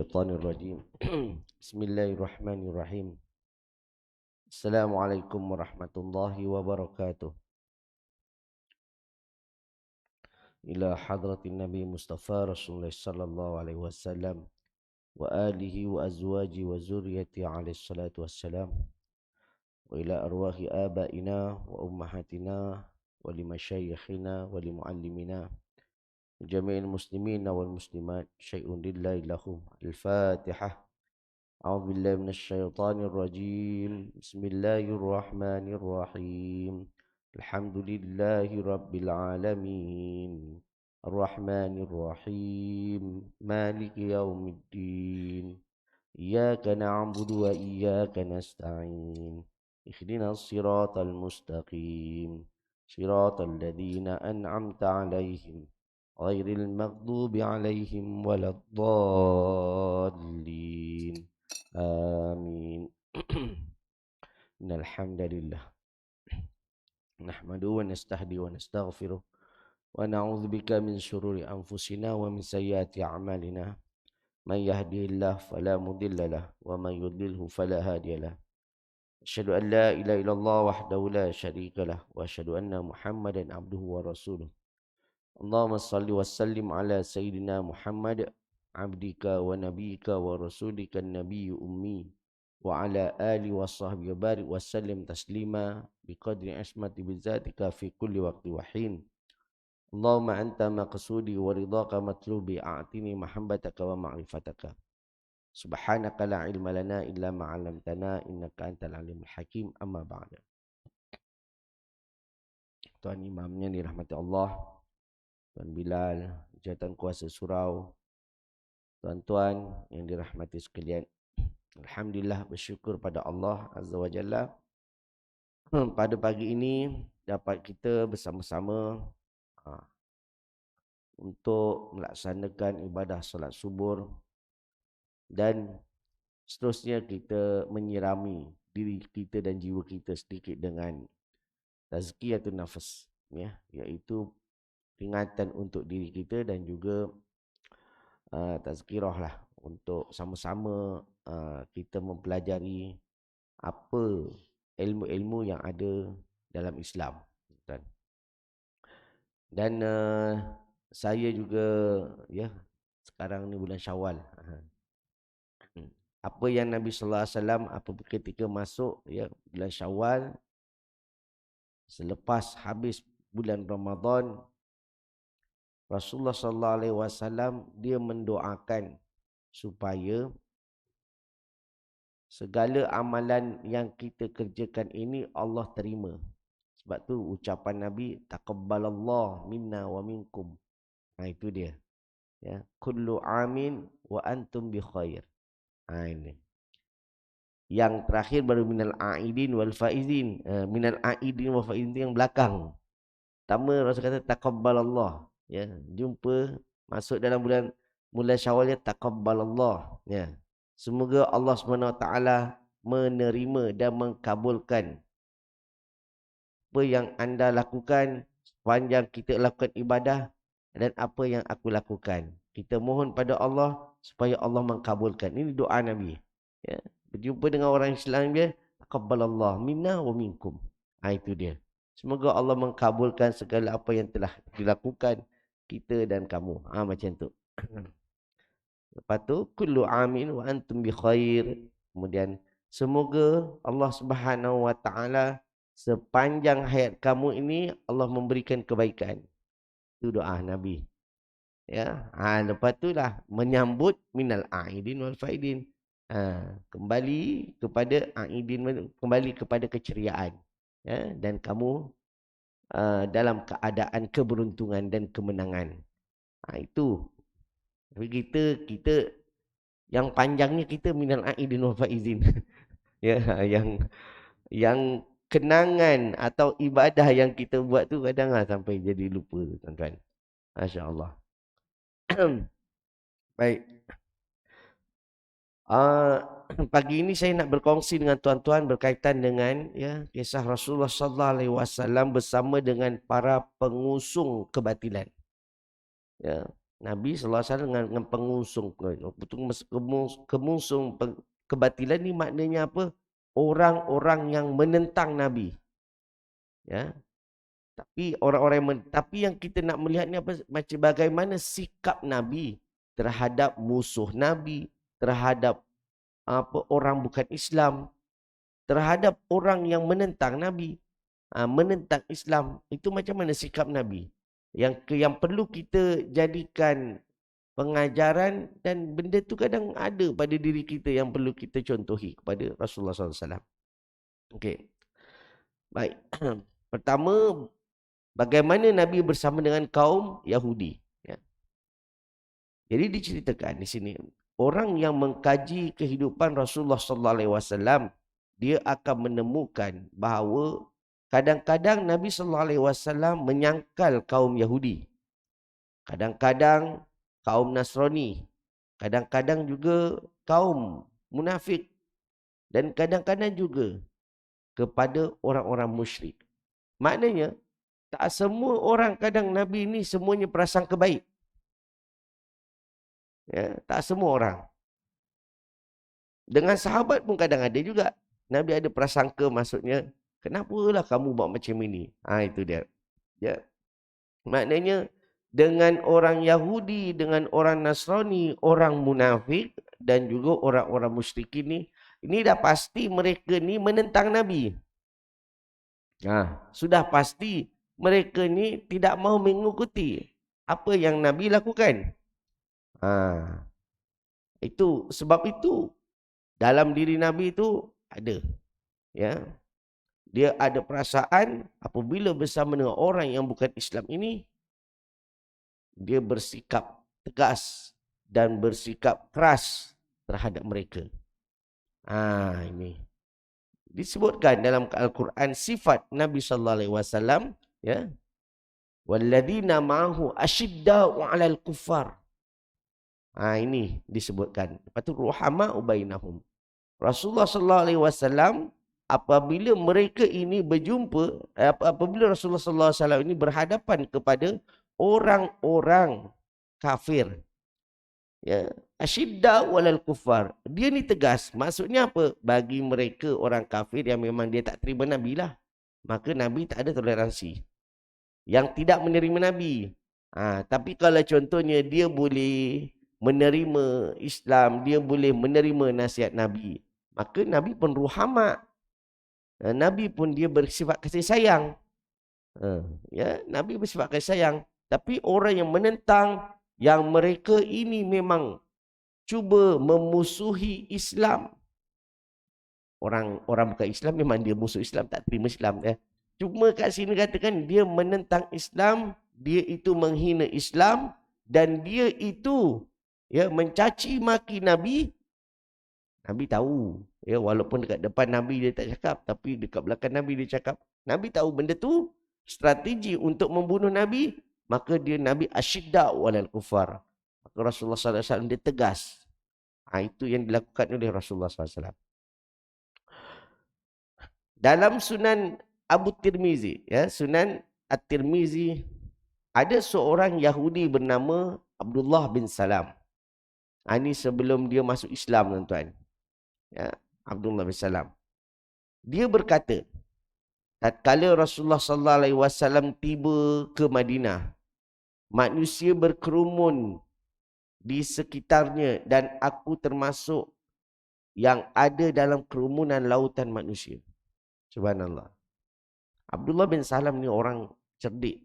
Syaitanirrajim. Bismillahirrahmanirrahim. Assalamualaikum warahmatullahi wabarakatuh. Ila hadratin Nabi Mustafa Rasulullah sallallahu alaihi wasallam wa alihi wa azwaji wa zurriyyati alaihi salatu wassalam wa ila arwahi abaina wa ummahatina wa limasyayikhina wa limuallimina jami'il muslimina wal muslimat syai'un lillahi lahum. Al-Fatihah. أعوذ بالله من الشيطان الرجيم بسم الله الرحمن الرحيم الحمد لله رب العالمين الرحمن الرحيم مالك يوم الدين إياك نعبد وإياك نستعين اهدنا الصراط المستقيم صراط الذين أنعمت عليهم غير المغضوب عليهم ولا الضالين آمين. إن الحمد لله نحمده ونستهدي ونستغفره ونعوذ بك من شرور أنفسنا ومن سيئات أعمالنا من يهده الله فلا مضل له ومن يضلله فلا هادي له أشهد أن لا إله إلا الله وحده لا شريك له وأشهد أن محمدا عبده ورسوله اللهم صل وسلم على سيدنا محمد عبدك ونبيك ورسولك النبي أمي وعلى آله وصحبه وبارك وسلم تسليما بقدر عصمة بذاتك في كل وقت وحين اللهم أنت مقصودي ورضاك مطلوبي أعطني محبتك ومعرفتك سبحانك لا علم لنا إلا ما علمتنا إنك أنت العليم الحكيم. أما بعد. Tuan imamnya dirahmati Allah, Tuan Bilal, jawatan kuasa surau, tuan-tuan yang dirahmati sekalian, alhamdulillah, bersyukur pada Allah Azza wa Jalla. Pada pagi ini dapat kita bersama-sama untuk melaksanakan ibadah salat subuh dan seterusnya kita menyirami diri kita dan jiwa kita sedikit dengan tazkiyatun nafas, ya, iaitu peringatan untuk diri kita dan juga tazkirah lah untuk sama-sama kita mempelajari apa ilmu-ilmu yang ada dalam Islam. Dan saya juga, ya, sekarang ni bulan Syawal. Apa yang Nabi sallallahu alaihi wasallam apabila ketika masuk, ya, bulan Syawal, selepas habis bulan Ramadan, Rasulullah sallallahu alaihi wasallam dia mendoakan supaya segala amalan yang kita kerjakan ini Allah terima. Sebab tu ucapan Nabi, taqabbalallahu minna wa minkum. Itu dia. Ya, kullu amin wa antum bi khair. Ini. Yang terakhir baru minal aidin wal faizin. Minal aidin wal faizin yang belakang. Pertama Rasul kata taqabbalallah. Ya, jumpa masuk dalam bulan Syawal, ya, taqabbalallah. Ya. Semoga Allah SWT menerima dan mengkabulkan apa yang anda lakukan sepanjang kita lakukan ibadah dan apa yang aku lakukan. Kita mohon pada Allah supaya Allah mengkabulkan. Ini doa Nabi. Ya. Berjumpa dengan orang Islam dia, taqabbalallah minna wa minkum. Itu dia. Semoga Allah mengkabulkan segala apa yang telah dilakukan kita dan kamu. Macam tu. Lepas tu, kullu amin wa antum bi khair. Kemudian, semoga Allah Subhanahu wa taala sepanjang hayat kamu ini Allah memberikan kebaikan. Itu doa Nabi. Ya, lepas tu lah menyambut minal aidin wal faidin. Kembali kepada aidin, kembali kepada keceriaan. Ya, dan kamu dalam keadaan keberuntungan dan kemenangan. Itu. Tapi kita yang panjangnya kita minal aidin wal faizin. Ya, yang kenangan atau ibadah yang kita buat tu kadang sampai jadi lupa, tuan-tuan. Masya-Allah. Baik. Pagi ini saya nak berkongsi dengan tuan-tuan berkaitan dengan, ya, kisah Rasulullah sallallahu alaihi wasallam bersama dengan para pengusung kebatilan. Ya. Nabi SAW dengan pengusung kemungsung kebatilan ni maknanya apa? Orang-orang yang menentang Nabi. Ya. Tapi tapi yang kita nak melihat ni apa, macam bagaimana sikap Nabi terhadap musuh Nabi, terhadap apa orang bukan Islam, terhadap orang yang menentang Nabi, menentang Islam. Itu macam mana sikap Nabi? Yang perlu kita jadikan pengajaran, dan benda tu kadang ada pada diri kita yang perlu kita contohi kepada Rasulullah SAW. Okey. Baik. Pertama, bagaimana Nabi bersama dengan kaum Yahudi. Ya. Jadi diceritakan di sini, orang yang mengkaji kehidupan Rasulullah SAW, dia akan menemukan bahawa kadang-kadang Nabi SAW menyangkal kaum Yahudi. Kadang-kadang kaum Nasrani. Kadang-kadang juga kaum munafik. Dan kadang-kadang juga kepada orang-orang musyrik. Maknanya, tak semua orang kadang Nabi ni semuanya prasangka baik. Ya, tak semua orang. Dengan sahabat pun kadang ada juga. Nabi ada prasangka, maksudnya, kenapalah kamu buat macam ini? Itu dia. Ya. Maknanya, dengan orang Yahudi, dengan orang Nasrani, orang munafik, dan juga orang-orang musyrikin ni, ini dah pasti mereka ni menentang Nabi. Sudah pasti mereka ni tidak mahu mengikuti apa yang Nabi lakukan. Itu sebab itu dalam diri Nabi itu ada, ya, dia ada perasaan apabila bersama dengan orang yang bukan Islam ini, dia bersikap tegas dan bersikap keras terhadap mereka. Ini disebutkan dalam Al-Quran sifat Nabi sallallahu alaihi wasallam, ya. Walladzina ma'ahu asyidda'u 'alal kuffar. Ini disebutkan. Lepas tu ruhama'u bainahum. Rasulullah sallallahu alaihi wasallam apabila mereka ini berjumpa, apabila Rasulullah sallallahu alaihi wasallam ini berhadapan kepada orang-orang kafir, ya, asyidda walal kufar, dia ni tegas. Maksudnya apa? Bagi mereka orang kafir yang memang dia tak terima Nabi lah, maka Nabi tak ada toleransi. Yang tidak menerima Nabi, tapi kalau contohnya dia boleh menerima Islam, dia boleh menerima nasihat Nabi, maka Nabi pun ruhama. Nabi pun dia bersifat kasih sayang. Ya, Nabi bersifat kasih sayang. Tapi orang yang menentang, yang mereka ini memang cuba memusuhi Islam. Orang bukan Islam memang dia musuh Islam, tak terima Islam. Cuma kat sini katakan dia menentang Islam, dia itu menghina Islam, dan dia itu, ya, mencaci maki Nabi. Nabi tahu, ya, walaupun dekat depan Nabi dia tak cakap, tapi dekat belakang Nabi dia cakap. Nabi tahu benda tu strategi untuk membunuh Nabi, maka dia Nabi asyidda walal kufar. Maka Rasulullah SAW dia tegas. Itu yang dilakukan oleh Rasulullah SAW. Dalam Sunan Abu Tirmizi, ya, Sunan At-Tirmizi, ada seorang Yahudi bernama Abdullah bin Salam. Ini sebelum dia masuk Islam, tuan-tuan. Ya, Abdullah bin Salam. Dia berkata, tatkala Rasulullah sallallahu alaihi wasallam tiba ke Madinah, manusia berkerumun di sekitarnya dan aku termasuk yang ada dalam kerumunan lautan manusia. Subhanallah. Abdullah bin Salam ni orang cerdik,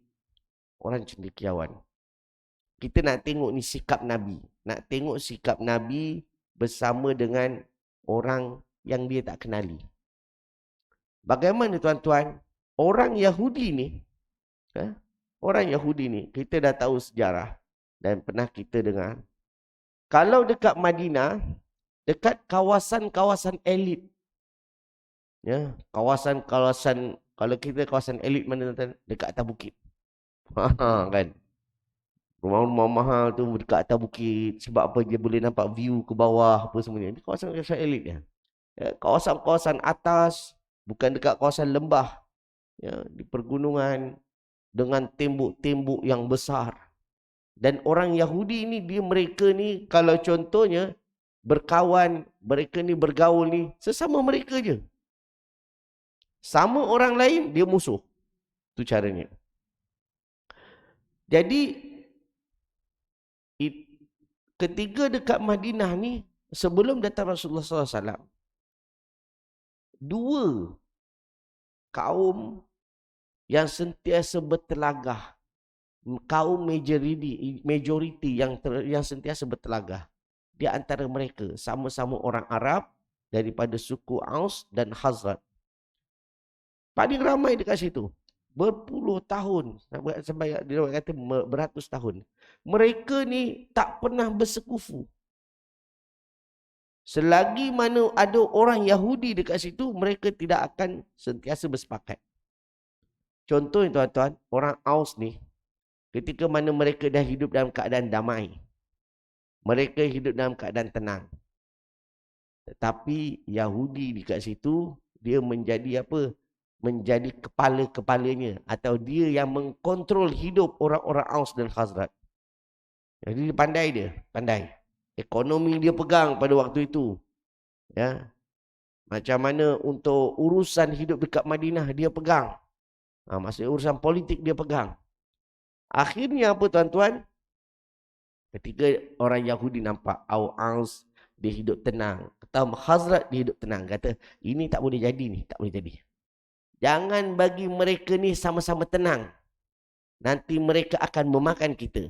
orang cendekiawan. Kita nak tengok ni sikap Nabi, nak tengok sikap Nabi bersama dengan orang yang dia tak kenali. Bagaimana, tuan-tuan? Orang Yahudi ni, orang Yahudi ni, kita dah tahu sejarah dan pernah kita dengar. Kalau dekat Madinah, dekat kawasan-kawasan elit, ya, kawasan-kawasan, kalau kita kawasan elit mana, tuan-tuan? Dekat atas bukit. Kan? Rumah-rumah mahal tu dekat atas bukit. Sebab apa? Dia boleh nampak view ke bawah, apa semuanya. Ini kawasan-kawasan elit, ya. Kawasan-kawasan atas, bukan dekat kawasan lembah, ya, di pergunungan dengan tembok-tembok yang besar. Dan orang Yahudi ni, mereka ni kalau contohnya berkawan, mereka ni bergaul ni, sesama mereka je. Sama orang lain, dia musuh. Itu caranya. Jadi, ketiga dekat Madinah ni, sebelum datang Rasulullah SAW, dua kaum yang sentiasa bertelagah, kaum majoriti yang sentiasa bertelagah. Di antara mereka sama-sama orang Arab daripada suku Aus dan Khazraj. Paling ramai dekat situ. Berpuluh tahun, sampai dia kata beratus tahun. Mereka ni tak pernah bersekufu. Selagi mana ada orang Yahudi dekat situ, mereka tidak akan sentiasa bersepakat. Contoh tuan-tuan, orang Aus ni, ketika mana mereka dah hidup dalam keadaan damai, mereka hidup dalam keadaan tenang. Tetapi Yahudi dekat situ, dia menjadi apa? Menjadi kepala-kepalanya. Atau dia yang mengkontrol hidup orang-orang Aus dan Khazraj. Jadi dia pandai. Ekonomi dia pegang pada waktu itu. Ya. Macam mana untuk urusan hidup dekat Madinah, dia pegang. Maksudnya urusan politik dia pegang. Akhirnya apa tuan-tuan? Ketika orang Yahudi nampak Aus dia hidup tenang, kata Khazraj dia hidup tenang, kata ini tak boleh jadi ni, tak boleh jadi. Jangan bagi mereka ni sama-sama tenang. Nanti mereka akan memakan kita.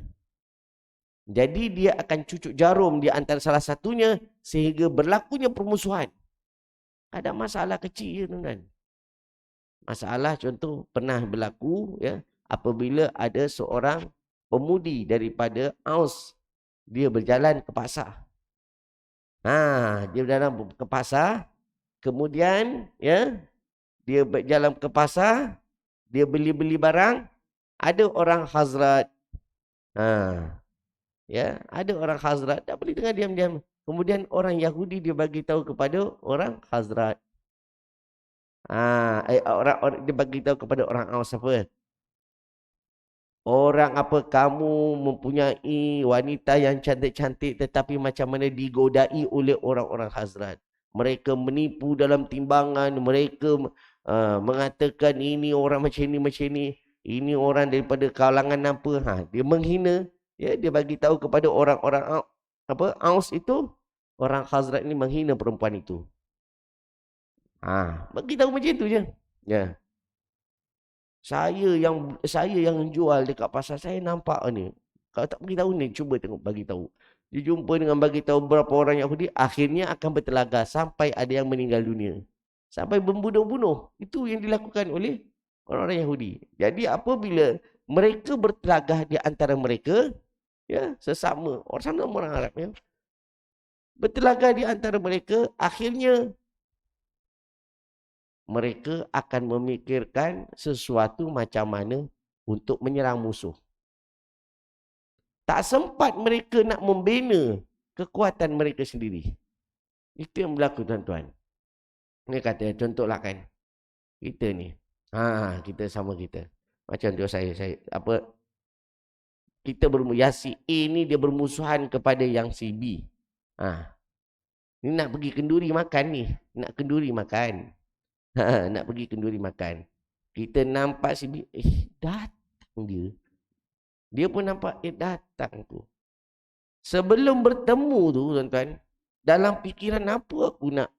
Jadi dia akan cucuk jarum di antara salah satunya sehingga berlakunya permusuhan. Ada masalah kecil je tuan-tuan. Masalah contoh pernah berlaku ya, apabila ada seorang pemudi daripada Aus, dia berjalan ke pasar. Dia berjalan ke pasar, kemudian ya, dia berjalan ke pasar, dia beli-beli barang, ada orang Khazraj. Ya, ada orang Khazraj, tak beli dengan diam-diam. Kemudian orang Yahudi dia bagi tahu kepada orang Khazraj. Dia bagi tahu kepada orang Aus apa? Orang apa, kamu mempunyai wanita yang cantik-cantik tetapi macam mana digodai oleh orang-orang Khazraj. Mereka menipu dalam timbangan, mereka mengatakan ini orang macam ni, ini orang daripada kalangan apa, dia menghina, ya, dia bagi tahu kepada orang-orang apa Aus itu, orang Khazraj ni menghina perempuan itu. Bagi tahu macam itu je. Ya. Saya yang jual dekat pasar, saya nampak ni. Kalau tak bagi tahu ni, cuba tengok bagi tahu. Dia jumpa dengan bagi tahu berapa orang Yahudi, akhirnya akan bertelaga sampai ada yang meninggal dunia. Sampai membunuh-bunuh. Itu yang dilakukan oleh orang-orang Yahudi. Jadi apabila mereka bertelagah di antara mereka, ya, sesama orang Arab, ya, bertelagah di antara mereka, akhirnya mereka akan memikirkan sesuatu macam mana untuk menyerang musuh. Tak sempat mereka nak membina kekuatan mereka sendiri. Itu yang berlaku tuan-tuan. Ini kata contohlah kan. Kita ni. Kita sama kita. Macam tu saya apa, kita yang si A ni dia bermusuhan kepada yang si B. Ni nak pergi kenduri makan ni. Nak kenduri makan. Nak pergi kenduri makan. Kita nampak si B, datang dia. Dia pun nampak, datang tu. Sebelum bertemu tu tuan-tuan, dalam fikiran apa aku nak,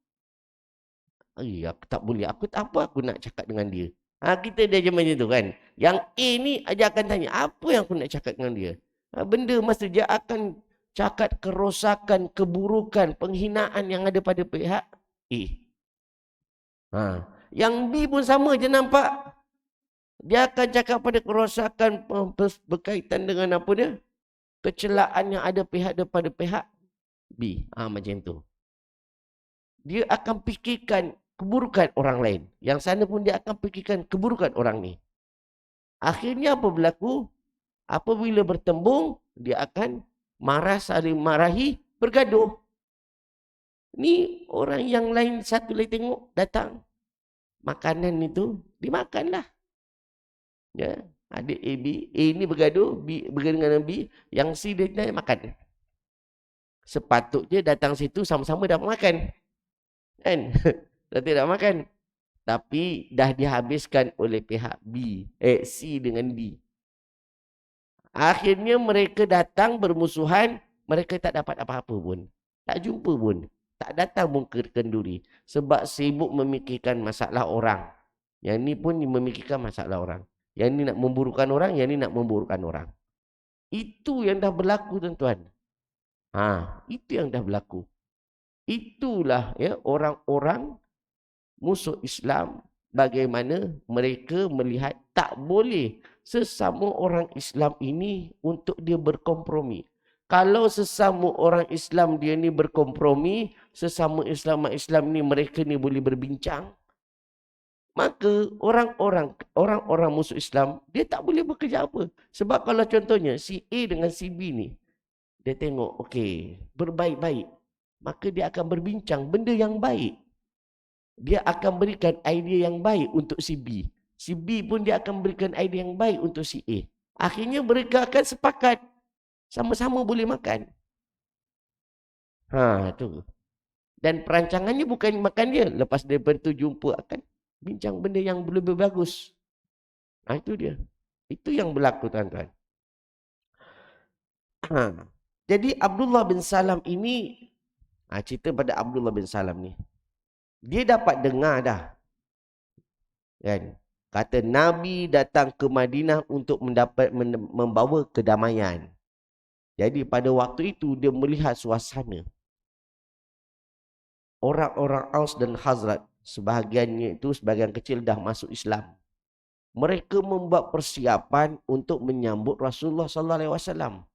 aku tak boleh, apa aku nak cakap dengan dia. Kita dia je macam tu kan. Yang A ni aja akan tanya, apa yang aku nak cakap dengan dia. Benda masa dia akan cakap kerosakan, keburukan, penghinaan yang ada pada pihak A. Yang B pun sama je nampak. Dia akan cakap pada kerosakan berkaitan dengan apa dia? Kecelaan yang ada daripada pihak B. Macam tu. Dia akan fikirkan keburukan orang lain. Yang sana pun dia akan fikirkan keburukan orang ni. Akhirnya apa berlaku? Apabila bertembung, dia akan marah, saling marahi, bergaduh. Ni orang yang lain satu lagi tengok, datang. Makanan itu dimakanlah. Ya. Adik A, B. A ni bergaduh, B bergaduh dengan B. Yang C dia nak makan. Sepatutnya datang situ sama-sama dapat makan. Kan? Tapi tak makan. Tapi dah dihabiskan oleh pihak B. C dengan D. Akhirnya mereka datang bermusuhan. Mereka tak dapat apa-apa pun. Tak jumpa pun. Tak datang pun ke kenduri. Sebab sibuk memikirkan masalah orang. Yang ni pun memikirkan masalah orang. Yang ni nak memburukkan orang. Yang ni nak memburukkan orang. Itu yang dah berlaku tuan-tuan. Itu yang dah berlaku. Itulah ya orang-orang musuh Islam. Bagaimana mereka melihat tak boleh sesama orang Islam ini untuk dia berkompromi. Kalau sesama orang Islam dia ni berkompromi, sesama Islam ni mereka ni boleh berbincang, maka orang-orang musuh Islam dia tak boleh bekerja apa. Sebab kalau contohnya si A dengan si B ni, dia tengok okey, berbaik-baik, maka dia akan berbincang benda yang baik. Dia akan berikan idea yang baik untuk si B. Si B pun dia akan berikan idea yang baik untuk si A. Akhirnya mereka akan sepakat. Sama-sama boleh makan. Tu. Dan perancangannya bukan makan dia. Lepas daripada tu jumpa akan bincang benda yang lebih bagus. Itu dia. Itu yang berlaku tuan-tuan. Jadi Abdullah bin Salam ini, cerita pada Abdullah bin Salam ni. Dia dapat dengar dah. Kan? Kata Nabi datang ke Madinah untuk membawa kedamaian. Jadi pada waktu itu dia melihat suasana. Orang-orang Aus dan Khazraj, sebahagiannya itu, sebahagian kecil dah masuk Islam. Mereka membuat persiapan untuk menyambut Rasulullah SAW.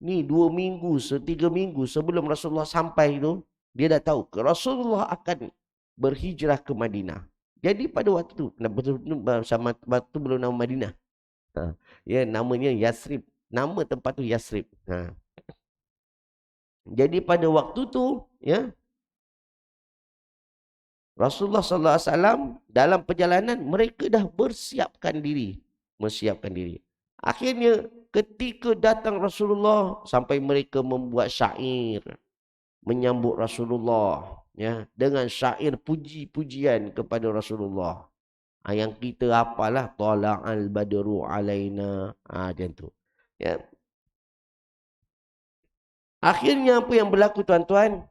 Ni 2 minggu, 3 minggu sebelum Rasulullah sampai itu, dia dah tahu Rasulullah akan berhijrah ke Madinah. Jadi pada waktu itu, sama waktu belum nama Madinah. Ya, namanya Yasrib. Nama tempat tu Yasrib. Jadi pada waktu tu, ya, Rasulullah SAW dalam perjalanan mereka dah bersiapkan diri. Akhirnya ketika datang Rasulullah, sampai mereka membuat syair menyambut Rasulullah, ya, dengan syair puji-pujian kepada Rasulullah. Yang kita apalah, tala'al badru alaina, macam tu. Ya. Akhirnya apa yang berlaku tuan-tuan?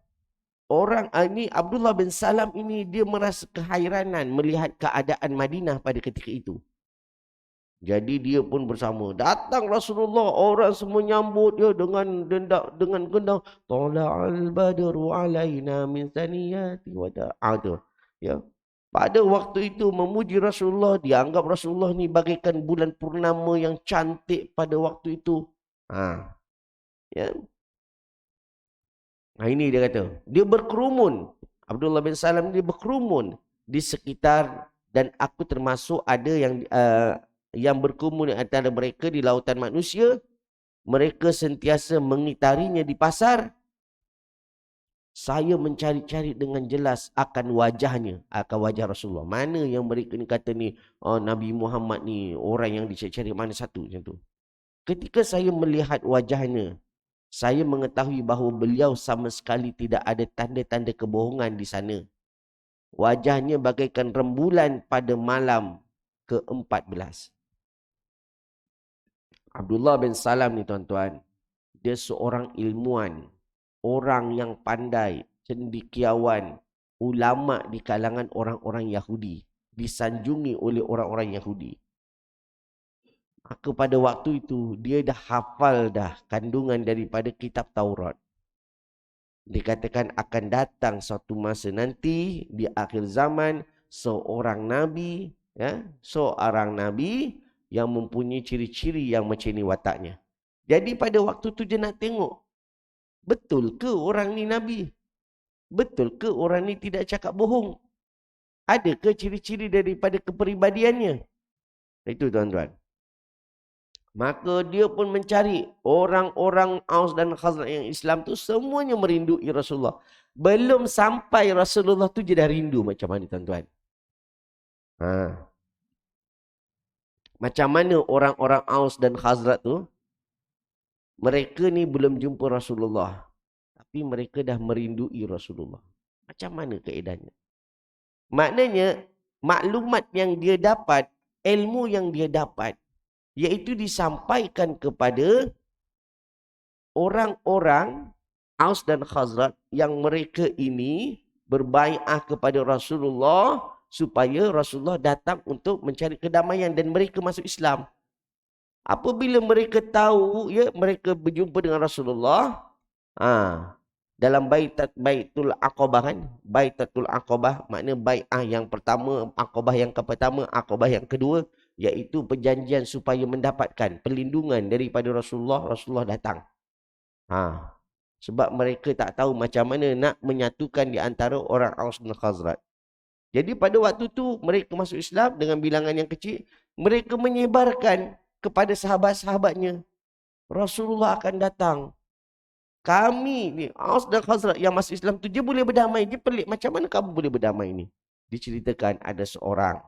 Orang ini, Abdullah bin Salam ini, dia merasa kehairanan melihat keadaan Madinah pada ketika itu. Jadi dia pun bersama. Datang Rasulullah, orang semua nyambut dia dengan gendang. Tala'al badru alaina min saniyati wada'a. Ya. Pada waktu itu memuji Rasulullah, dianggap Rasulullah ni bagaikan bulan purnama yang cantik pada waktu itu. Ya. Ini dia kata, dia berkerumun. Abdullah bin Salam dia berkerumun di sekitar, dan aku termasuk ada yang berkerumun antara mereka di lautan manusia. Mereka sentiasa mengitarinya di pasar. Saya mencari-cari dengan jelas akan wajahnya, akan wajah Rasulullah. Mana yang mereka ni kata ni, Nabi Muhammad ni orang yang dicari-cari, mana satu macam tu. Ketika saya melihat wajahnya, saya mengetahui bahawa beliau sama sekali tidak ada tanda-tanda kebohongan di sana. Wajahnya bagaikan rembulan pada malam ke-14. Abdullah bin Salam ni tuan-tuan, dia seorang ilmuwan, orang yang pandai, cendekiawan, ulama di kalangan orang-orang Yahudi, disanjungi oleh orang-orang Yahudi. Maka pada waktu itu dia dah hafal dah kandungan daripada kitab Taurat. Dikatakan akan datang suatu masa nanti di akhir zaman seorang nabi, ya, seorang nabi yang mempunyai ciri-ciri yang macam ni wataknya. Jadi pada waktu tu dia nak tengok, betul ke orang ni nabi? Betul ke orang ni tidak cakap bohong? Adakah ciri-ciri daripada kepribadiannya? Itu tuan-tuan. Maka dia pun mencari orang-orang Aus dan Khazraj yang Islam tu, semuanya merindui Rasulullah. Belum sampai Rasulullah tu je dah rindu macam mana tuan-tuan. Macam mana orang-orang Aus dan Khazraj tu, mereka ni belum jumpa Rasulullah, tapi mereka dah merindui Rasulullah. Macam mana keadaannya? Maknanya, maklumat yang dia dapat, ilmu yang dia dapat, iaitu disampaikan kepada orang-orang Aus dan Khazraj yang mereka ini berbai'ah kepada Rasulullah supaya Rasulullah datang untuk mencari kedamaian dan mereka masuk Islam. Apabila mereka tahu, ya, mereka berjumpa dengan Rasulullah, dalam Baitul Aqabah kan, Baitul Aqabah makna bai'ah yang pertama, Aqabah yang pertama, Aqabah yang kedua, iaitu perjanjian supaya mendapatkan perlindungan daripada Rasulullah. Rasulullah datang. Sebab mereka tak tahu macam mana nak menyatukan di antara orang Aus dan Khazraj. Jadi pada waktu tu mereka masuk Islam dengan bilangan yang kecil. Mereka menyebarkan kepada sahabat-sahabatnya, Rasulullah akan datang. Kami ni, Aus dan Khazraj yang masuk Islam tu, dia boleh berdamai. Dia pelik, macam mana kamu boleh berdamai ni? Diceritakan ada seorang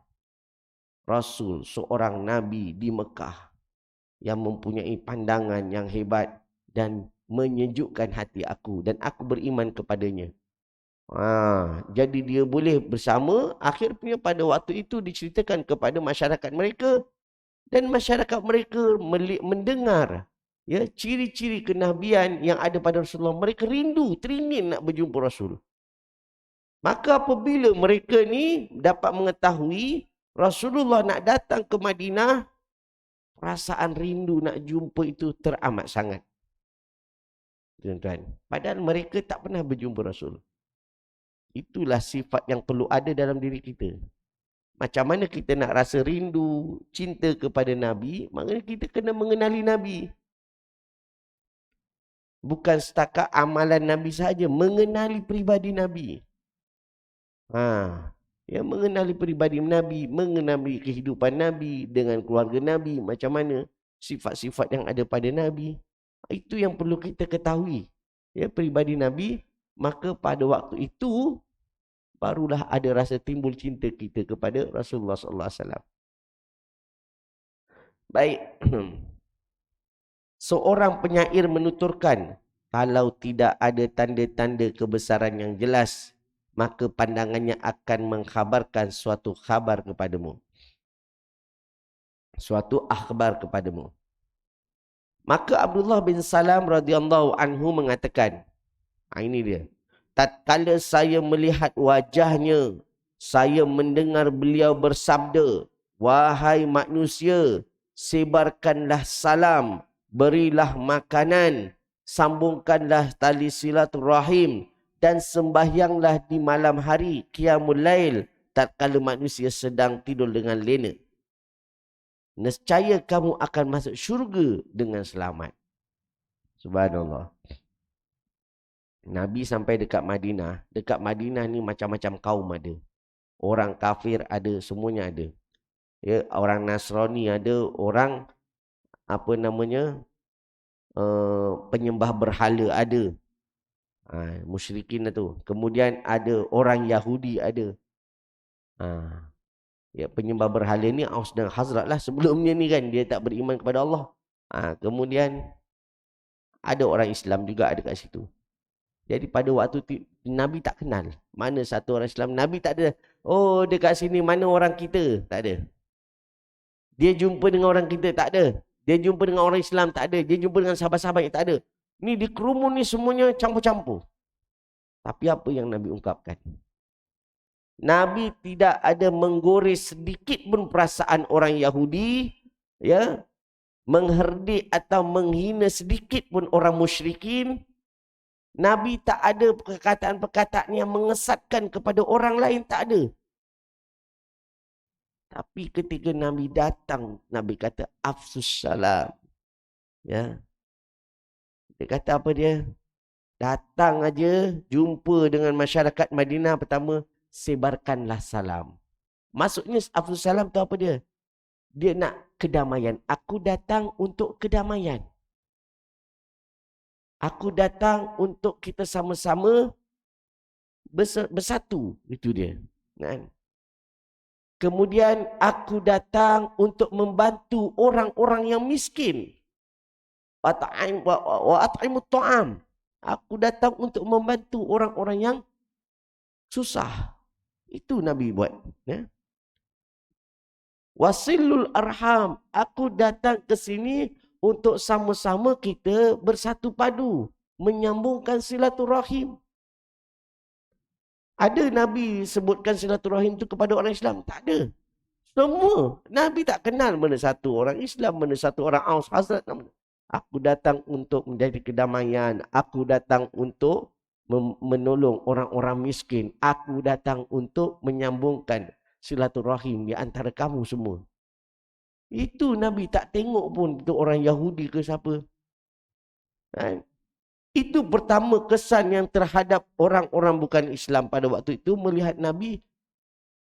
Rasul, seorang Nabi di Mekah yang mempunyai pandangan yang hebat dan menyejukkan hati aku, dan aku beriman kepadanya. Jadi dia boleh bersama. Akhirnya pada waktu itu diceritakan kepada masyarakat mereka, dan masyarakat mereka mendengar, ya, ciri-ciri kenabian yang ada pada Rasulullah. Mereka rindu, teringin nak berjumpa Rasul. Maka apabila mereka ni dapat mengetahui Rasulullah nak datang ke Madinah, perasaan rindu nak jumpa itu teramat sangat. Tuan-tuan, padahal mereka tak pernah berjumpa Rasul. Itulah sifat yang perlu ada dalam diri kita. Macam mana kita nak rasa rindu, cinta kepada Nabi, maknanya kita kena mengenali Nabi. Bukan setakat amalan Nabi sahaja, mengenali pribadi Nabi. Ya, mengenali pribadi Nabi, mengenali kehidupan Nabi dengan keluarga Nabi, macam mana sifat-sifat yang ada pada Nabi. Itu yang perlu kita ketahui, ya, pribadi Nabi. Maka pada waktu itu barulah ada rasa timbul cinta kita kepada Rasulullah SAW. Baik. Seorang penyair menuturkan, kalau tidak ada tanda-tanda kebesaran yang jelas, maka pandangannya akan mengkhabarkan suatu khabar kepadamu. Suatu akhbar kepadamu. Maka Abdullah bin Salam radhiyallahu anhu mengatakan, ini dia. Tatkala saya melihat wajahnya, saya mendengar beliau bersabda, wahai manusia, sebarkanlah salam, berilah makanan, sambungkanlah tali silaturahim, dan sembahyanglah di malam hari qiyamul lail tatkala manusia sedang tidur dengan lena. Nescaya kamu akan masuk syurga dengan selamat. Subhanallah. Nabi sampai dekat Madinah. Dekat Madinah ni macam-macam kaum ada. Orang kafir ada, semuanya ada. Ya, orang Nasrani ada, orang penyembah berhala ada. Musyrikin tu. Kemudian ada orang Yahudi ada. Ya, penyembah berhala ni Aus dan Khazraj lah. Sebelumnya ni kan dia tak beriman kepada Allah. Kemudian ada orang Islam juga ada kat situ. Jadi pada waktu Nabi tak kenal mana satu orang Islam. Nabi tak ada, oh dekat sini mana orang kita. Tak ada. Dia jumpa dengan orang kita. Tak ada. Dia jumpa dengan orang Islam. Tak ada. Dia jumpa dengan sahabat-sahabat yang tak ada. Ni di kerumun ni semuanya campur-campur. Tapi apa yang Nabi ungkapkan? Nabi tidak ada menggores sedikit pun perasaan orang Yahudi, ya, mengherdik atau menghina sedikit pun orang musyrikin. Nabi tak ada perkataan-perkataan yang mengesatkan kepada orang lain, tak ada. Tapi ketika Nabi datang, Nabi kata afsus salam. Ya. Dia kata apa dia? Datang aja, jumpa dengan masyarakat Madinah pertama, sebarkanlah salam. Maksudnya afsus salam tu apa dia? Dia nak kedamaian. Aku datang untuk kedamaian. Aku datang untuk kita sama-sama bersatu. Itu dia. Kan? Kemudian aku datang untuk membantu orang-orang yang miskin. Wa at'imut ta'am. Aku datang untuk membantu orang-orang yang susah. Itu Nabi buat. Ya. Wasilul arham. Aku datang ke sini untuk sama-sama kita bersatu padu. Menyambungkan silaturahim. Ada Nabi sebutkan silaturahim itu kepada orang Islam? Tak ada. Semua. Nabi tak kenal mana satu orang Islam, mana satu orang Aus, Hazrat. Aku datang untuk menjadi kedamaian. Aku datang untuk menolong orang-orang miskin. Aku datang untuk menyambungkan silaturahim di antara kamu semua. Itu Nabi tak tengok pun itu orang Yahudi ke siapa. Kan? Itu pertama kesan yang terhadap orang-orang bukan Islam pada waktu itu melihat Nabi.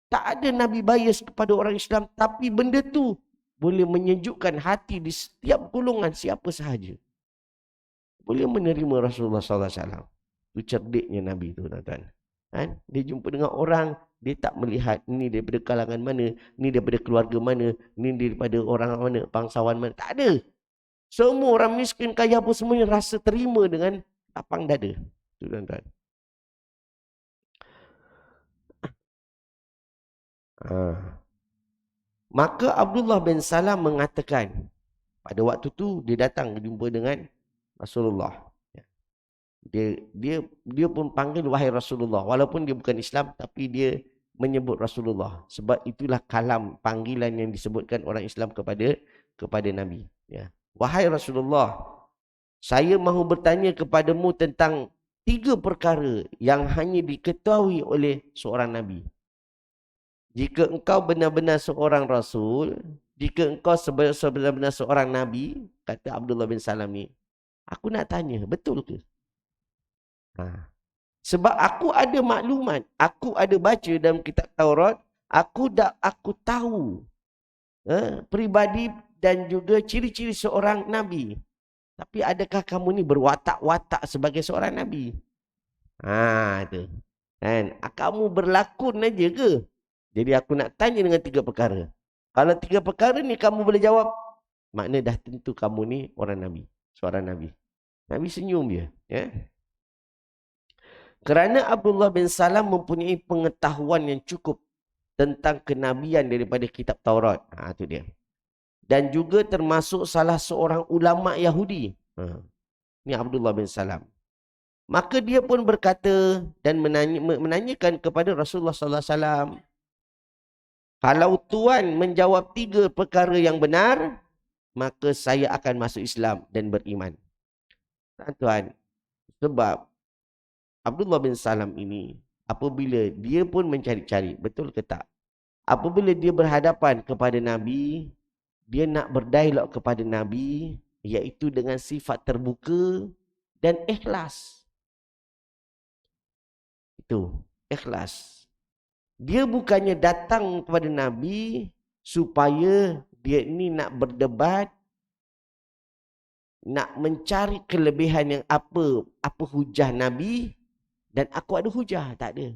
Tak ada Nabi bias kepada orang Islam. Tapi benda tu boleh menyejukkan hati di setiap golongan siapa sahaja. Boleh menerima Rasulullah SAW. Itu cerdiknya Nabi tu, tuan-tuan. Kan? Dia jumpa dengan orang, dia tak melihat ni daripada kalangan mana, ni daripada keluarga mana, ni daripada orang mana, bangsawan mana. Tak ada. Semua orang miskin, kaya apa semuanya rasa terima dengan lapang dada. Itu tuan-tuan. Maka Abdullah bin Salam mengatakan, pada waktu tu dia datang berjumpa dengan Rasulullah. Dia pun panggil wahai Rasulullah. Walaupun dia bukan Islam, tapi dia menyebut Rasulullah. Sebab itulah kalam panggilan yang disebutkan orang Islam kepada Nabi. Ya. Wahai Rasulullah, saya mahu bertanya kepadamu tentang 3 perkara yang hanya diketahui oleh seorang Nabi. Jika engkau benar-benar seorang Rasul, jika engkau sebenar-benar seorang Nabi, kata Abdullah bin Salam ni, aku nak tanya, betul ke? Sebab aku ada maklumat, aku ada baca dalam kitab Taurat, aku tahu peribadi dan juga ciri-ciri seorang Nabi. Tapi adakah kamu ni berwatak-watak sebagai seorang Nabi? Itu. Dan kamu berlakon aja ke? Jadi aku nak tanya dengan 3 perkara. Kalau 3 perkara ni kamu boleh jawab, makna dah tentu kamu ni orang Nabi. Seorang Nabi. Nabi senyum dia. Ya? Kerana Abdullah bin Salam mempunyai pengetahuan yang cukup tentang kenabian daripada kitab Taurat. Itu dia. Dan juga termasuk salah seorang ulama Yahudi. Ini Abdullah bin Salam. Maka dia pun berkata dan menanyakan kepada Rasulullah sallallahu alaihi wasallam, kalau tuan menjawab 3 perkara yang benar, maka saya akan masuk Islam dan beriman. Tuan, sebab Abdullah bin Salam ini, apabila dia pun mencari-cari, betul ke tak? Apabila dia berhadapan kepada Nabi, dia nak berdialog kepada Nabi, iaitu dengan sifat terbuka dan ikhlas. Itu, ikhlas. Dia bukannya datang kepada Nabi supaya dia ni nak berdebat, nak mencari kelebihan yang apa hujah Nabi, dan aku ada hujah. Tak ada.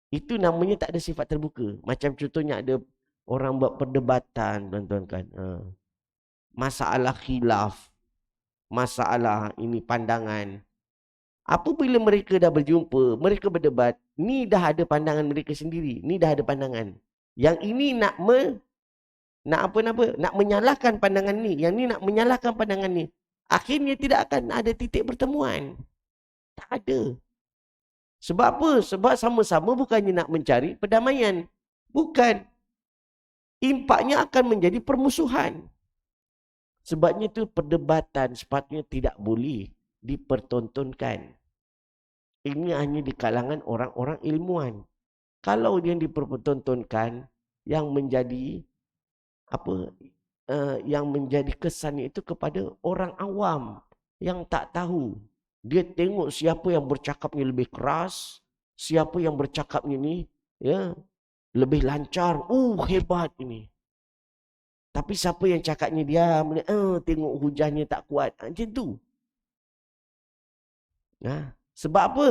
Itu namanya tak ada sifat terbuka. Macam contohnya ada orang buat perdebatan, tuan-tuan kan. Masalah khilaf. Masalah ini pandangan. Apabila mereka dah berjumpa, mereka berdebat, ni dah ada pandangan mereka sendiri. Ni dah ada pandangan. Yang ini nak menyalahkan pandangan ni. Yang ni nak menyalahkan pandangan ni. Akhirnya tidak akan ada titik pertemuan. Tak ada. Sebab apa? Sebab sama-sama bukannya nak mencari perdamaian. Bukan. Impaknya akan menjadi permusuhan. Sebabnya tu perdebatan sepatutnya tidak boleh dipertontonkan. Ini hanya di kalangan orang-orang ilmuwan. Kalau yang dipertontonkan, yang menjadi yang menjadi kesannya itu kepada orang awam yang tak tahu. Dia tengok siapa yang bercakapnya lebih keras, siapa yang bercakapnya ni lebih lancar. Hebat ini. Tapi siapa yang cakapnya diam, tengok hujahnya tak kuat. Macam tu. Sebab apa?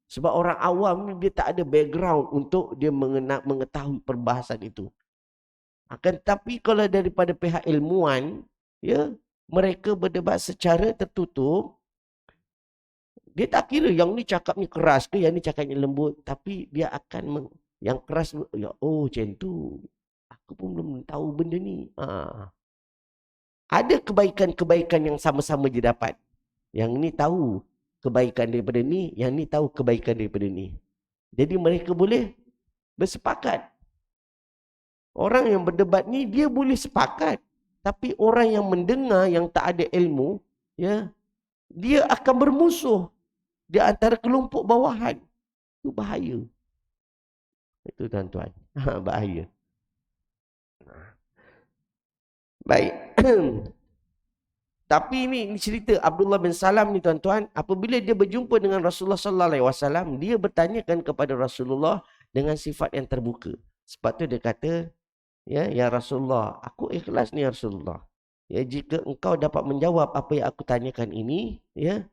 Sebab orang awam ni dia tak ada background untuk dia mengetahui perbahasan itu. Akan tetapi kalau daripada pihak ilmuwan, ya, mereka berdebat secara tertutup. Dia tak kira yang ni cakapnya keras ke, yang ni cakapnya lembut. Tapi dia akan yang keras, ya, oh macam tu. Aku pun belum tahu benda ni. Ada kebaikan-kebaikan yang sama-sama dia dapat. Yang ni tahu kebaikan daripada ni, yang ni tahu kebaikan daripada ni. Jadi mereka boleh bersepakat. Orang yang berdebat ni dia boleh sepakat. Tapi orang yang mendengar yang tak ada ilmu, ya, dia akan bermusuh di antara kelompok bawahan. Itu bahaya. Itu tuan-tuan. Bahaya. Baik. Tapi ini cerita Abdullah bin Salam ni tuan-tuan, apabila dia berjumpa dengan Rasulullah sallallahu alaihi wasallam, dia bertanyakan kepada Rasulullah dengan sifat yang terbuka. Sebab tu dia kata, ya Rasulullah, aku ikhlas ni ya Rasulullah. Ya, jika engkau dapat menjawab apa yang aku tanyakan ini, ya,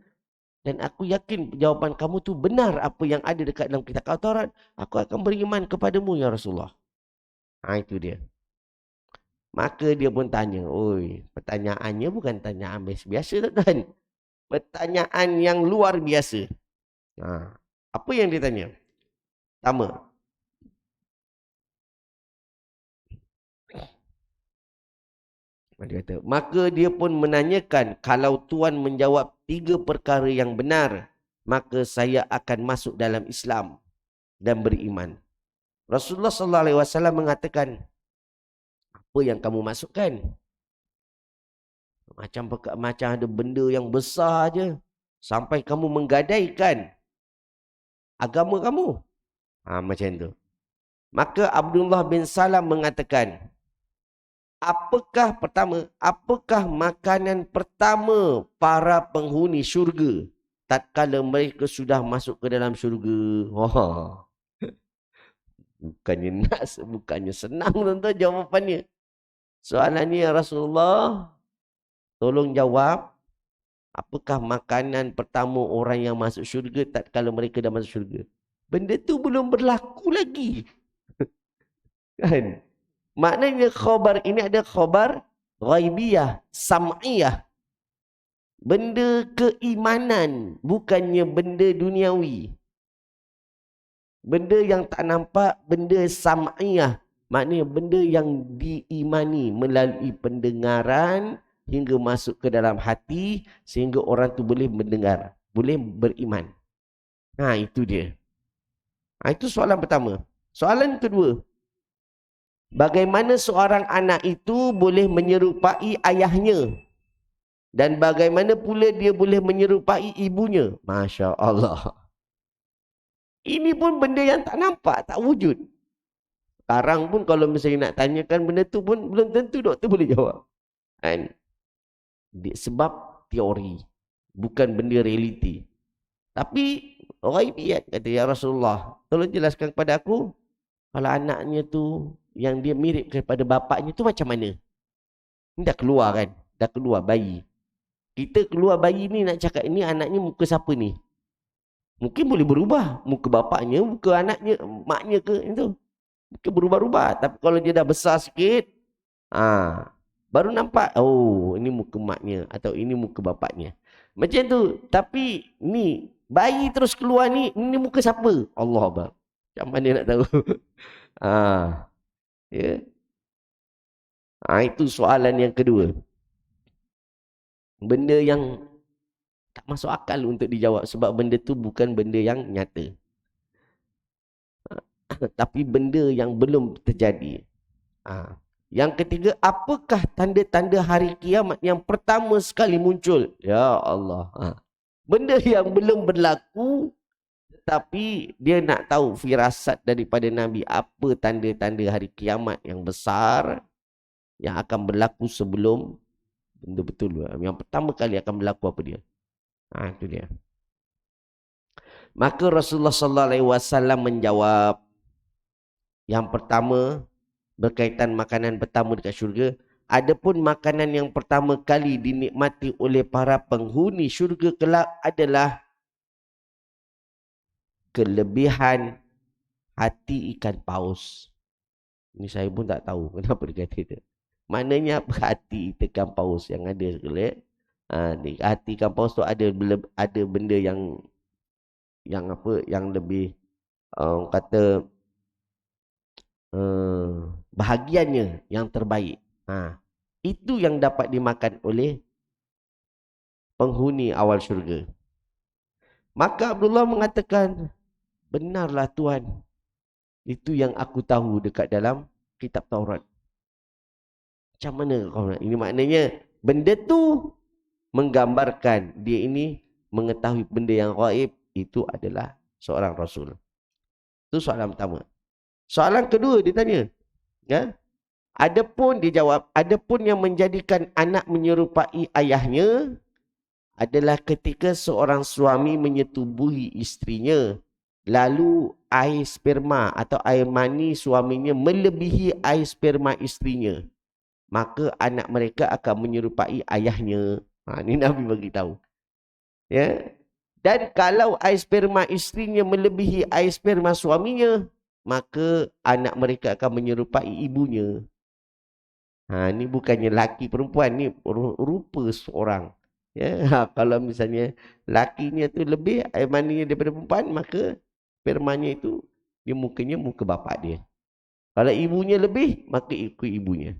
dan aku yakin jawapan kamu tu benar apa yang ada dekat dalam kitab Taurat, aku akan beriman kepadamu ya Rasulullah. Itu dia. Maka dia pun tanya, oi, pertanyaannya bukan tanyaan biasa tuan. Pertanyaan yang luar biasa. Apa yang dia tanya? Pertama, dia kata, maka dia pun menanyakan, kalau Tuan menjawab 3 perkara yang benar, maka saya akan masuk dalam Islam dan beriman. Rasulullah sallallahu alaihi wasallam mengatakan, apa yang kamu masukkan? Macam ada benda yang besar aja sampai kamu menggadaikan agama kamu. Macam tu. Maka Abdullah bin Salam mengatakan, apakah makanan pertama para penghuni syurga tatkala mereka sudah masuk ke dalam syurga? Bukannya senang tuan-tuan jawapannya. Soalannya, ya Rasulullah, tolong jawab, apakah makanan pertama orang yang masuk syurga tatkala mereka dah masuk syurga? Benda tu belum berlaku lagi. Kan? Maknanya khabar ini ada khabar ghaibiyah, sam'iyah. Benda keimanan, bukannya benda duniawi. Benda yang tak nampak, benda sam'iyah. Maknanya benda yang diimani melalui pendengaran hingga masuk ke dalam hati sehingga orang tu boleh mendengar, boleh beriman. Itu dia. Itu soalan pertama. Soalan kedua, bagaimana seorang anak itu boleh menyerupai ayahnya? Dan bagaimana pula dia boleh menyerupai ibunya? Masya Allah. Ini pun benda yang tak nampak, tak wujud. Sekarang pun kalau misalnya nak tanyakan benda tu pun belum tentu doktor boleh jawab. Kan? Sebab teori, bukan benda realiti. Tapi ghaibiyat, kata ya Rasulullah, tolong jelaskan kepada aku, kalau anaknya tu yang dia mirip kepada bapaknya tu macam mana? Ini dah keluar kan? Dah keluar bayi. Kita keluar bayi ni nak cakap ini anaknya muka siapa ni? Mungkin boleh berubah. Muka bapaknya, muka anaknya, maknya ke itu. Mungkin berubah-ubah. Tapi kalau dia dah besar sikit, baru nampak, oh ini muka maknya atau ini muka bapaknya. Macam tu. Tapi ni bayi terus keluar ni, ini muka siapa? Allah Akbar. Macam mana nak tahu? Ya. Itu soalan yang kedua. Benda yang tak masuk akal untuk dijawab sebab benda tu bukan benda yang nyata. Tapi benda yang belum terjadi. Yang ketiga, apakah tanda-tanda hari kiamat yang pertama sekali muncul? Ya Allah. Benda yang belum berlaku, tetapi dia nak tahu firasat daripada Nabi apa tanda-tanda hari kiamat yang besar yang akan berlaku sebelum benda betul. Yang pertama kali akan berlaku apa dia? Itu dia. Maka Rasulullah sallallahu alaihi wasallam menjawab, yang pertama berkaitan makanan pertama dekat syurga, adapun makanan yang pertama kali dinikmati oleh para penghuni syurga kelak adalah kelebihan hati ikan paus. Ini saya pun tak tahu kenapa dia kata itu. Maknanya apa hati ikan paus yang ada sekali. Di hati ikan paus tu ada benda yang apa yang lebih kata bahagiannya yang terbaik. Itu yang dapat dimakan oleh penghuni awal syurga. Maka Abdullah mengatakan, benarlah Tuhan. Itu yang aku tahu dekat dalam kitab Taurat. Macam mana kau nak? Ini maknanya benda tu menggambarkan dia ini mengetahui benda yang gaib. Itu adalah seorang Rasul. Itu soalan pertama. Soalan kedua dia tanya. Ya? Adapun dia jawab, adapun yang menjadikan anak menyerupai ayahnya adalah ketika seorang suami menyetubuhi isterinya, lalu air sperma atau air mani suaminya melebihi air sperma isterinya, maka anak mereka akan menyerupai ayahnya. Ini Nabi bagi tahu. Ya. Dan kalau air sperma isterinya melebihi air sperma suaminya, maka anak mereka akan menyerupai ibunya. Ini bukannya laki perempuan, ni rupa seorang. Ya, kalau misalnya lakinya tu lebih air maninya daripada perempuan, maka spermanya itu dia mukanya muka bapak dia. Kalau ibunya lebih, maka ikut ibunya.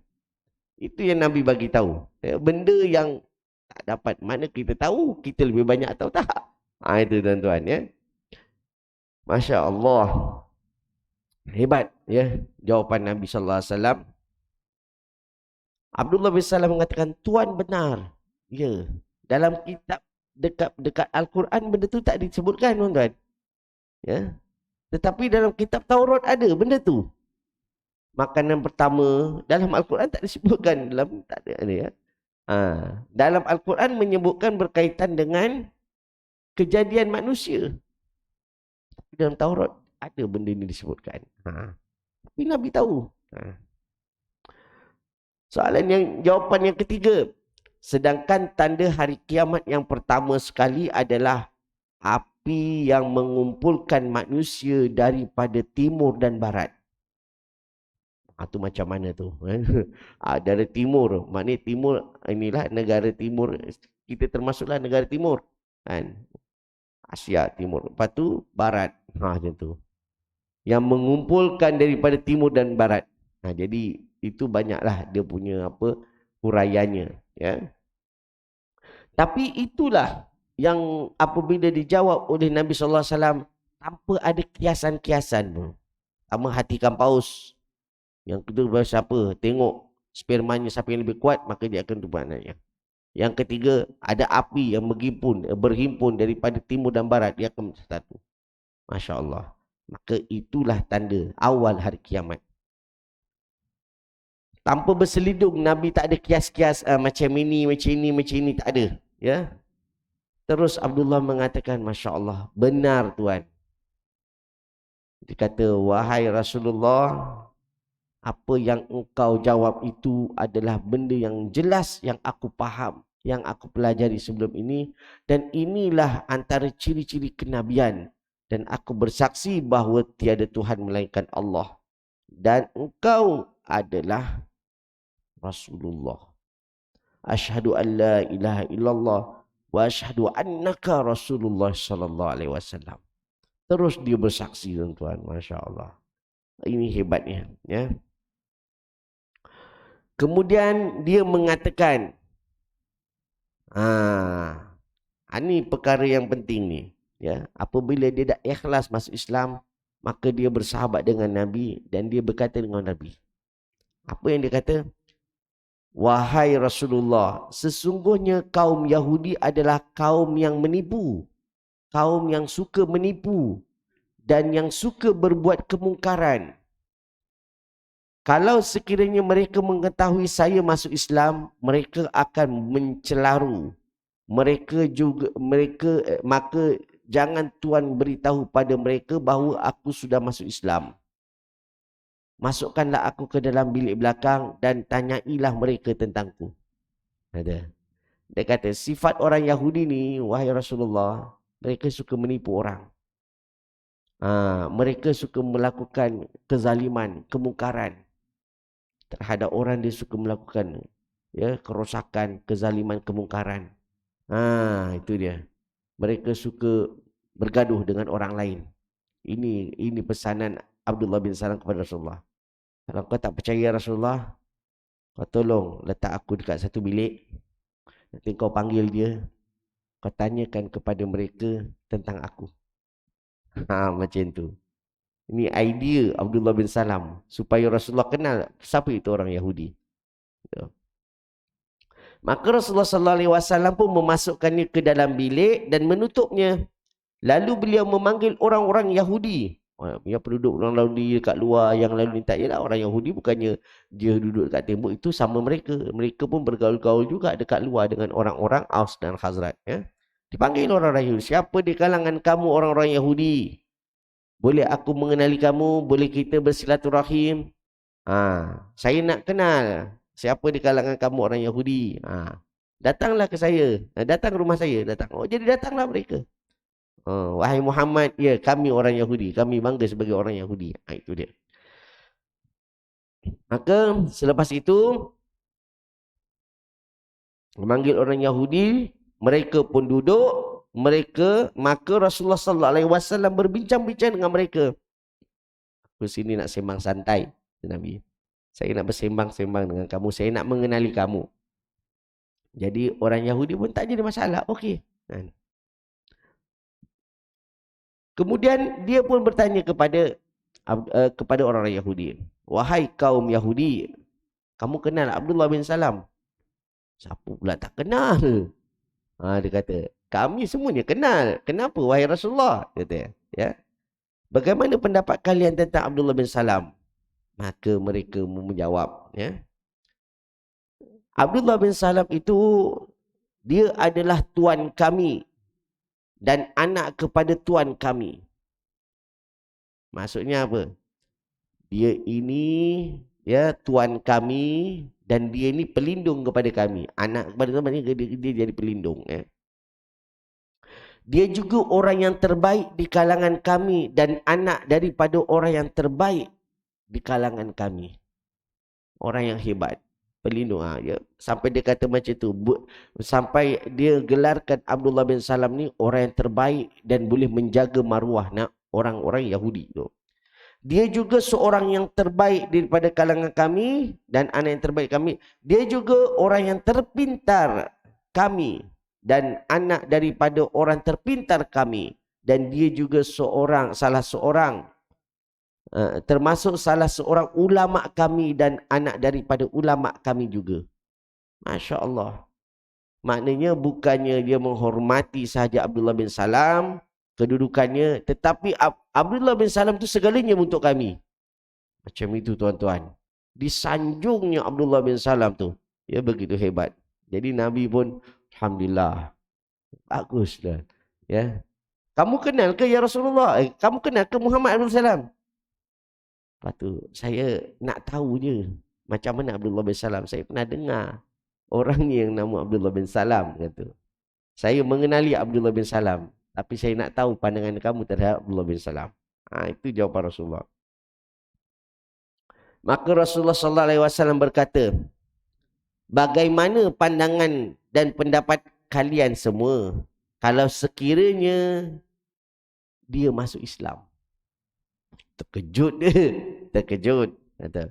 Itu yang Nabi bagi tahu. Ya, benda yang tak dapat mana kita tahu, kita lebih banyak tahu tak? Itu tuan-tuan ya. Masya Allah. Hebat ya jawapan Nabi sallallahu alaihi wasallam. Abdullah bin Salam mengatakan, Tuan benar. Ya. Dalam kitab dekat Al-Quran benda tu tak disebutkan tuan-tuan. Ya. Tetapi dalam kitab Taurat ada benda tu. Makanan pertama dalam Al-Quran tak disebutkan, dalam tak ada ya. Dalam Al-Quran menyebutkan berkaitan dengan kejadian manusia. Dalam Taurat ada benda ni disebutkan. Tapi Nabi tahu. Jawapan yang ketiga. Sedangkan tanda hari kiamat yang pertama sekali adalah api yang mengumpulkan manusia daripada timur dan barat. Itu macam mana tu? Dari timur. Maknanya timur, inilah negara timur. Kita termasuklah negara timur. Kan? Asia timur. Lepas tu barat. Macam tu. Yang mengumpulkan daripada timur dan barat. Jadi itu banyaklah dia punya apa huraiannya. Ya. Tapi itulah yang apabila dijawab oleh Nabi SAW tanpa ada kiasan-kiasan pun. Sama hatikan paus. Yang kedua siapa? Tengok spermanya siapa yang lebih kuat, maka dia akan tubuh anaknya. Yang ketiga, ada api yang berhimpun daripada timur dan barat, dia akan satu. Masya Allah. Maka itulah tanda awal hari kiamat. Tanpa berselidung, Nabi tak ada kias-kias macam ini, tak ada. Ya. Terus Abdullah mengatakan, Masya Allah, benar Tuan. Dia kata, wahai Rasulullah, apa yang engkau jawab itu adalah benda yang jelas yang aku faham, yang aku pelajari sebelum ini. Dan inilah antara ciri-ciri kenabian. Dan aku bersaksi bahawa tiada Tuhan melainkan Allah. Dan engkau adalah Rasulullah. Asyhadu an la ilaha illallah wa asyhadu annaka Rasulullah sallallahu alaihi wasallam. Terus dia bersaksi tuan-tuan, masya-Allah. Ini hebatnya, ya. Kemudian dia mengatakan, ini perkara yang penting ni, ya. Apabila dia dah ikhlas masuk Islam, maka dia bersahabat dengan Nabi dan dia berkata dengan Nabi. Apa yang dia kata? Wahai Rasulullah, sesungguhnya kaum Yahudi adalah kaum yang menipu, kaum yang suka menipu dan yang suka berbuat kemungkaran. Kalau sekiranya mereka mengetahui saya masuk Islam, mereka akan mencelaru. Maka jangan Tuan beritahu pada mereka bahawa aku sudah masuk Islam. Masukkanlah aku ke dalam bilik belakang dan tanyailah mereka tentangku. Ada. Dia kata, sifat orang Yahudi ni, wahai Rasulullah, mereka suka menipu orang. Mereka suka melakukan kezaliman, kemungkaran terhadap orang. Dia suka melakukan kerosakan, kezaliman, kemungkaran. Itu dia. Mereka suka bergaduh dengan orang lain. Ini pesanan Abdullah bin Salam kepada Rasulullah. Kalau kau tak percaya Rasulullah, kau tolong letak aku dekat satu bilik. Nanti kau panggil dia. Kau tanyakan kepada mereka tentang aku. Macam tu. Ini idea Abdullah bin Salam. Supaya Rasulullah kenal siapa itu orang Yahudi. Maka Rasulullah SAW pun memasukkannya ke dalam bilik dan menutupnya. Lalu beliau memanggil orang-orang Yahudi. Yang penduduk orang Yahudi dekat luar, yang lalu minta, ialah orang Yahudi bukannya dia duduk dekat tembok, itu sama mereka. Mereka pun bergaul-gaul juga dekat luar dengan orang-orang Aus dan Khazraj. Dipanggil orang-orang Yahudi. Siapa di kalangan kamu orang-orang Yahudi? Boleh aku mengenali kamu? Boleh kita bersilaturahim? Saya nak kenal. Siapa di kalangan kamu orang Yahudi? Datanglah ke saya. Datang ke rumah saya. Datang. Jadi datanglah mereka. Wahai Muhammad, ya kami orang Yahudi. Kami bangga sebagai orang Yahudi. Itu dia. Maka selepas itu, memanggil orang Yahudi, mereka pun duduk. Maka Rasulullah SAW berbincang-bincang dengan mereka. Aku sini nak sembang santai, Nabi. Saya nak bersembang-sembang dengan kamu. Saya nak mengenali kamu. Jadi orang Yahudi pun tak jadi masalah. Okey. Kemudian dia pun bertanya kepada orang-orang Yahudi. Wahai kaum Yahudi, kamu kenal Abdullah bin Salam? Siapa pula tak kenal? Dia kata, kami semuanya kenal. Kenapa wahai Rasulullah? Kata, ya. Bagaimana pendapat kalian tentang Abdullah bin Salam? Maka mereka menjawab, ya. Abdullah bin Salam itu, dia adalah tuan kami dan anak kepada tuan kami. Maksudnya apa? Dia ini tuan kami dan dia ini pelindung kepada kami. Anak kepada kami, dia jadi pelindung. Dia juga orang yang terbaik di kalangan kami dan anak daripada orang yang terbaik di kalangan kami. Orang yang hebat. Pelindung. Sampai dia kata macam tu. Sampai dia gelarkan Abdullah bin Salam ni orang yang terbaik dan boleh menjaga maruah orang-orang Yahudi tu. Dia juga seorang yang terbaik daripada kalangan kami dan anak yang terbaik kami. Dia juga orang yang terpintar kami dan anak daripada orang terpintar kami. Dan dia juga termasuk salah seorang ulama kami dan anak daripada ulama kami juga. Masya Allah. Maknanya bukannya dia menghormati sahaja Abdullah bin Salam, kedudukannya, tetapi Abdullah bin Salam itu segalanya untuk kami. Macam itu tuan-tuan. Disanjungnya Abdullah bin Salam tu. Ya begitu hebat. Jadi Nabi pun alhamdulillah. Baguslah. Ya. Kamu kenal ke ya Rasulullah? Kamu kenal ke Muhammad bin Salam? Lepas tu saya nak tahu je macam mana Abdullah bin Salam. Saya pernah dengar orang yang nama Abdullah bin Salam kata. Saya mengenali Abdullah bin Salam. Tapi saya nak tahu pandangan kamu terhadap Abdullah bin Salam. Itu jawapan Rasulullah. Maka Rasulullah SAW berkata, bagaimana pandangan dan pendapat kalian semua kalau sekiranya dia masuk Islam? Terkejut dia. Terkejut. Kata.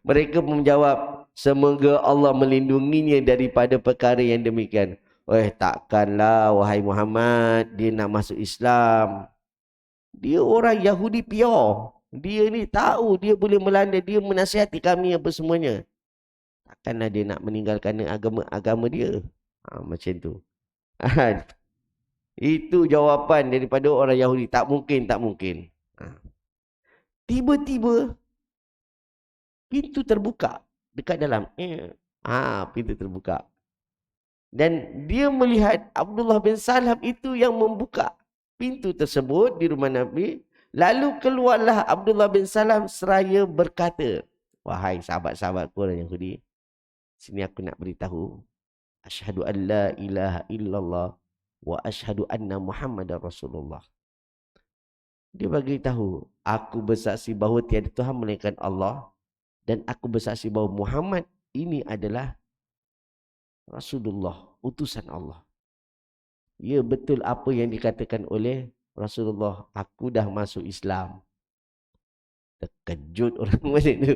Mereka menjawab, semoga Allah melindunginya daripada perkara yang demikian. Takkanlah wahai Muhammad dia nak masuk Islam. Dia orang Yahudi pure. Dia ni tahu dia boleh melanda, dia menasihati kami apa semuanya. Takkanlah dia nak meninggalkan agama dia. Macam tu. Itu jawapan daripada orang Yahudi. Tak mungkin, tak mungkin. Tiba-tiba pintu terbuka dekat dalam. Pintu terbuka. Dan dia melihat Abdullah bin Salam itu yang membuka pintu tersebut di rumah Nabi. Lalu keluarlah Abdullah bin Salam seraya berkata, wahai sahabat-sahabatku orang Yahudi, sini aku nak beritahu. Asyhadu an la ilaha illallah wa asyhadu anna Muhammadar Rasulullah. Dia bagi tahu, aku bersaksi bahawa tiada Tuhan melainkan Allah dan aku bersaksi bahawa Muhammad ini adalah Rasulullah, utusan Allah. Ya, betul apa yang dikatakan oleh Rasulullah, aku dah masuk Islam. Terkejut orang macam tu.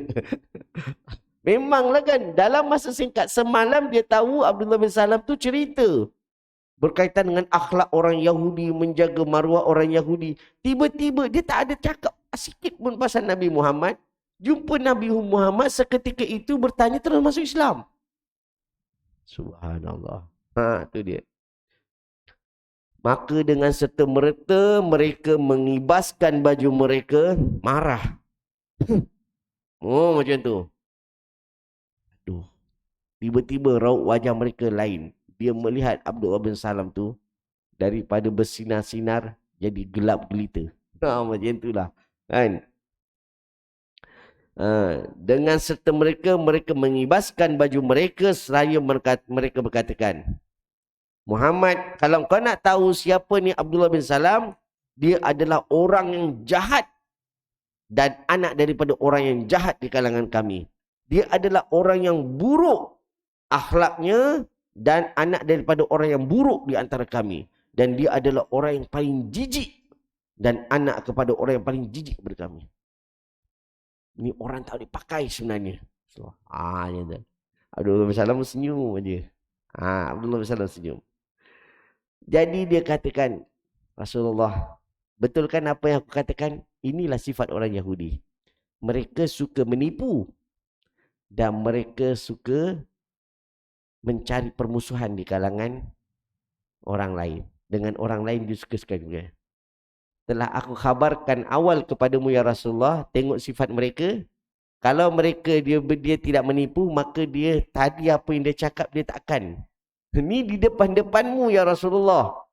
Memanglah kan, dalam masa singkat semalam dia tahu Abdullah bin Salam tu cerita berkaitan dengan akhlak orang Yahudi, menjaga maruah orang Yahudi. Tiba-tiba dia tak ada cakap sikit pun pasal Nabi Muhammad. Jumpa Nabi Muhammad seketika itu bertanya terus masuk Islam. Subhanallah. Tu dia. Maka dengan serta-merta mereka mengibaskan baju mereka, marah. Oh, macam tu. Aduh. Tiba-tiba raut wajah mereka lain. Dia melihat Abdullah bin Salam tu daripada bersinar-sinar jadi gelap gelita. Macam itulah. Kan? Dengan serta mereka mengibaskan baju mereka seraya mereka berkatakan, Muhammad, kalau kau nak tahu siapa ni Abdullah bin Salam, dia adalah orang yang jahat dan anak daripada orang yang jahat di kalangan kami. Dia adalah orang yang buruk akhlaknya dan anak daripada orang yang buruk di antara kami. Dan dia adalah orang yang paling jijik dan anak kepada orang yang paling jijik kepada kami. Ini orang tak boleh pakai sebenarnya. Abdullah bin Salam senyum aja. Abdullah bin Salam senyum. Jadi dia katakan, Rasulullah, betul kan apa yang aku katakan? Inilah sifat orang Yahudi. Mereka suka menipu dan mereka suka mencari permusuhan di kalangan orang lain. Dengan orang lain dia suka sekali juga. Telah aku khabarkan awal kepadamu ya Rasulullah, tengok sifat mereka. Kalau mereka dia tidak menipu, maka dia tadi apa yang dia cakap dia takkan. Ini di depan-depanmu ya Rasulullah.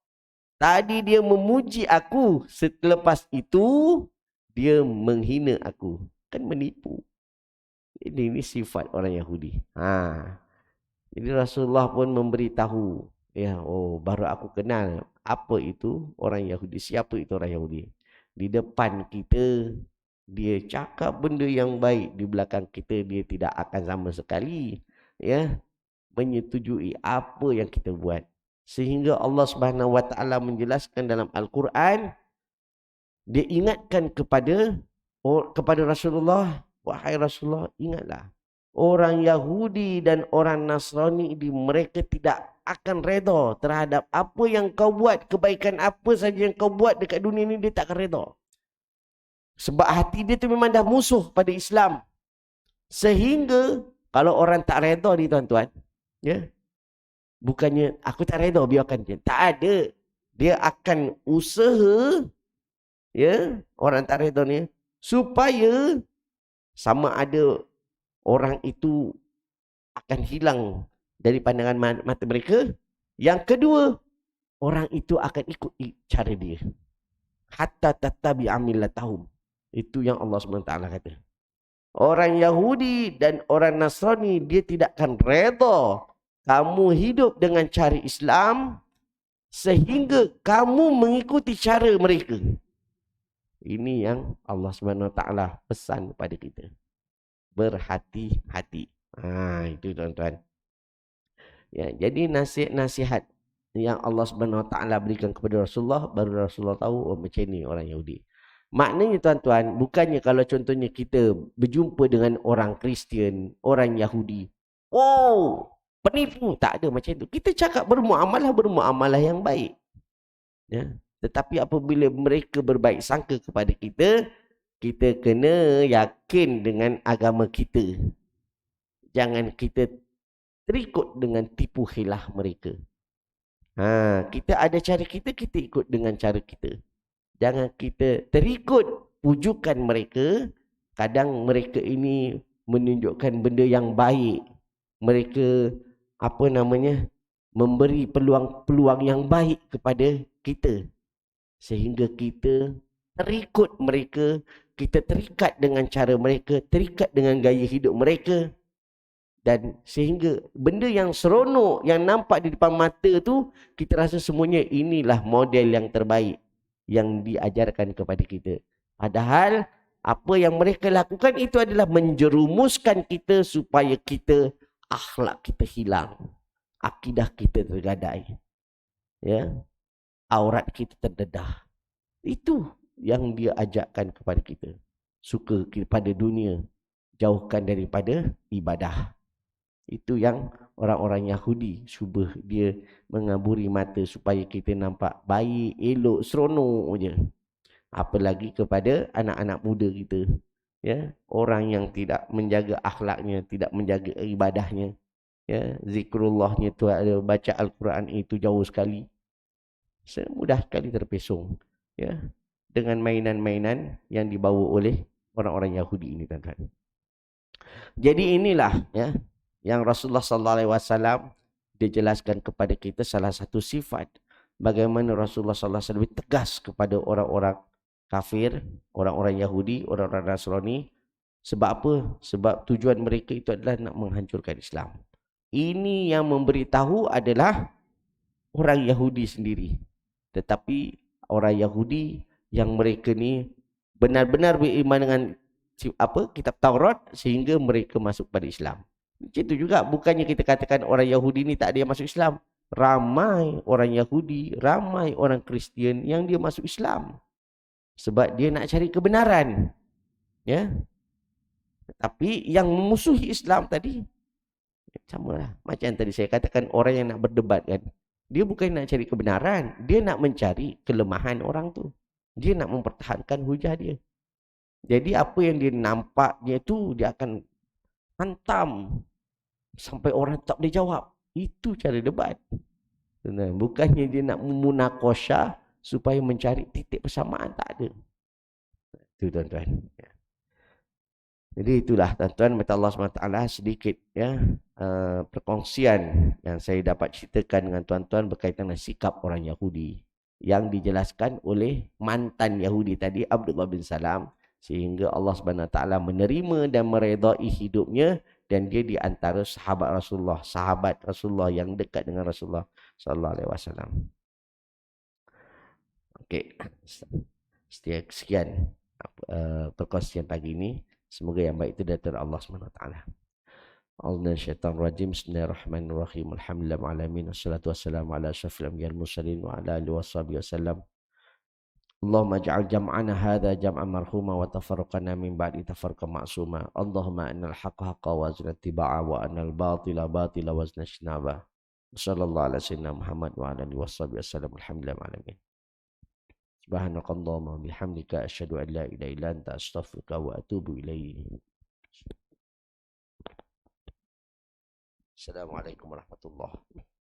Tadi dia memuji aku, selepas itu dia menghina aku. Kan menipu. Ini sifat orang Yahudi. Jadi Rasulullah pun memberitahu, ya, baru aku kenal apa itu orang Yahudi, siapa itu orang Yahudi. Di depan kita dia cakap benda yang baik, di belakang kita dia tidak akan sama sekali, ya, menyetujui apa yang kita buat. Sehingga Allah Subhanahu Wa Taala menjelaskan dalam Al-Quran, dia ingatkan kepada Rasulullah, wahai Rasulullah, ingatlah, orang Yahudi dan orang Nasrani mereka tidak akan reda terhadap apa yang kau buat, kebaikan apa saja yang kau buat dekat dunia ni, dia tak akan reda. Sebab hati dia tu memang dah musuh pada Islam. Sehingga kalau orang tak reda ni tuan-tuan, ya, bukannya aku tak reda biarkan dia. Tak ada. Dia akan usaha, ya, orang tak reda ni supaya sama ada orang itu akan hilang dari pandangan mata mereka. Yang kedua, orang itu akan ikut cara dia. Hatta tattabi'a millatahum. Itu yang Allah SWT kata. Orang Yahudi dan orang Nasrani, dia tidak akan reda kamu hidup dengan cara Islam sehingga kamu mengikuti cara mereka. Ini yang Allah SWT pesan kepada kita. Berhati-hati. Itu tuan-tuan. Ya, jadi nasihat-nasihat yang Allah SWT berikan kepada Rasulullah, baru Rasulullah tahu macam ni orang Yahudi. Maknanya tuan-tuan, bukannya kalau contohnya kita berjumpa dengan orang Kristian, orang Yahudi, penipu, tak ada macam itu. Kita cakap bermuamalah yang baik. Ya. Tetapi apabila mereka berbaik sangka kepada kita, kita kena yakin dengan agama kita. Jangan kita terikut dengan tipu hilah mereka. Kita ada cara kita ikut dengan cara kita. Jangan kita terikut pujukan mereka. Kadang mereka ini menunjukkan benda yang baik. Mereka memberi peluang-peluang yang baik kepada kita. Sehingga kita terikut mereka, kita terikat dengan cara mereka, terikat dengan gaya hidup mereka. Dan sehingga benda yang seronok, yang nampak di depan mata tu, kita rasa semuanya inilah model yang terbaik. yang diajarkan kepada kita. Padahal apa yang mereka lakukan itu adalah menjerumuskan kita supaya kita akhlak kita hilang, akidah kita tergadai, ya, aurat kita terdedah. Itu yang dia ajarkan kepada kita. Suka kepada dunia, jauhkan daripada ibadah. Itu yang orang-orang Yahudi cuba dia mengaburi mata supaya kita nampak baik, elok, seronok je. Apalagi kepada anak-anak muda kita. Ya, orang yang tidak menjaga akhlaknya, tidak menjaga ibadahnya. Ya, zikrullahnya tu ada, baca Al-Quran itu jauh sekali. Semudah sekali terpesong. Ya, dengan mainan-mainan yang dibawa oleh orang-orang Yahudi ini, tuan-tuan. Jadi inilah ya yang Rasulullah sallallahu alaihi wasallam dijelaskan kepada kita salah satu sifat bagaimana Rasulullah sallallahu alaihi wasallam tegas kepada orang-orang kafir, orang-orang Yahudi, orang-orang Nasrani. Sebab apa? Sebab tujuan mereka itu adalah nak menghancurkan Islam. Ini yang memberitahu adalah orang Yahudi sendiri. Tetapi orang Yahudi yang mereka ni benar-benar beriman dengan kitab Taurat sehingga mereka masuk pada Islam. Macam itu juga, bukannya kita katakan orang Yahudi ni tak ada yang masuk Islam. Ramai orang Yahudi, ramai orang Kristian yang dia masuk Islam. Sebab dia nak cari kebenaran. Ya. Tetapi yang memusuhi Islam tadi samalah. Macam tadi saya katakan, orang yang nak berdebat kan, dia bukan nak cari kebenaran, dia nak mencari kelemahan orang tu. Dia nak mempertahankan hujah dia. Jadi apa yang dia nampaknya tu dia akan hantam sampai orang tak boleh jawab. Itu cara debat. Bukannya dia nak memunakosha supaya mencari titik persamaan, tak ada. Itu tuan-tuan. Jadi itulah tuan-tuan, minta Allah SWT sedikit ya perkongsian yang saya dapat ceritakan dengan tuan-tuan berkaitan dengan sikap orang Yahudi yang dijelaskan oleh mantan Yahudi tadi, Abdullah bin Salam, sehingga Allah SWT menerima dan meredai hidupnya, dan dia di antara sahabat Rasulullah yang dekat dengan Rasulullah sallallahu alaihi wasallam. Okey. Sekian perkongsian pagi ini. Semoga yang baik itu datang Allah SWT. A'udzu syaitan rajim. Bismillahirrahmanirrahim. Alhamdulillah alamin. Wassalatu wassalamu ala asyrafil anbiya'il mursalin wa ala alihi washabihi wasallam. Allahumma ij'al jam'ana hadza jam'an marhuma wa tafarraqana min ba'di tafarruqan ma'suma. Allahumma innal haqqa haqqa wa zina ittiba'a wa innal batila batila wa zina ijtinaba. Sallallahu ala sayyidina Muhammad wa ala alihi washabihi wasallam. Alhamdulillah alamin. Subhanakallahumma bihamdika asyhadu an la ilaha illa anta astaghfiruka wa atubu ilaik. Assalamualaikum warahmatullahi wabarakatuh.